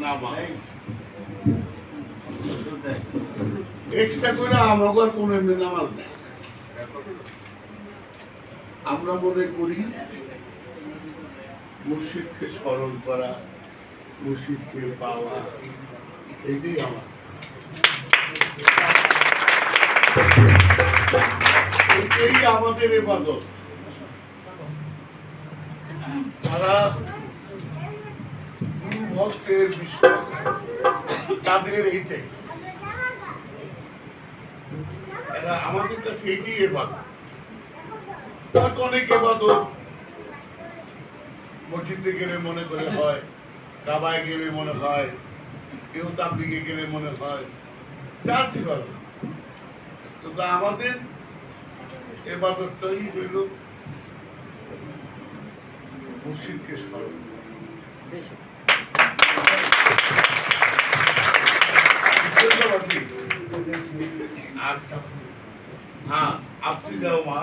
নামাজ এক্সট্রা করে আমাদের কোনো এমনি নামাজ নেই। আমরা মনে করি মুর্শিদকে স্মরণ করা, মুর্শিদকে পাওয়া, এটাই আমার এটাই আমাদের ইবাদত। যারা গুরু ভক্তের বিষয় তাদের এইটাই, এরা আমাদের কাছে এইটাই ইবাদত। অনেক ইবাদত মসজিদে গেলে মনে করে হয়, কাবায় গেলে মনে হয়, কেউ তাবলিগে গেলে মনে হয়, যার যেভাবে। তো আমাদের ইবাদতটাই হইল মুর্শিদকে স্মরণ। আচ্ছা, হ্যাঁ, আপনি যাও মা।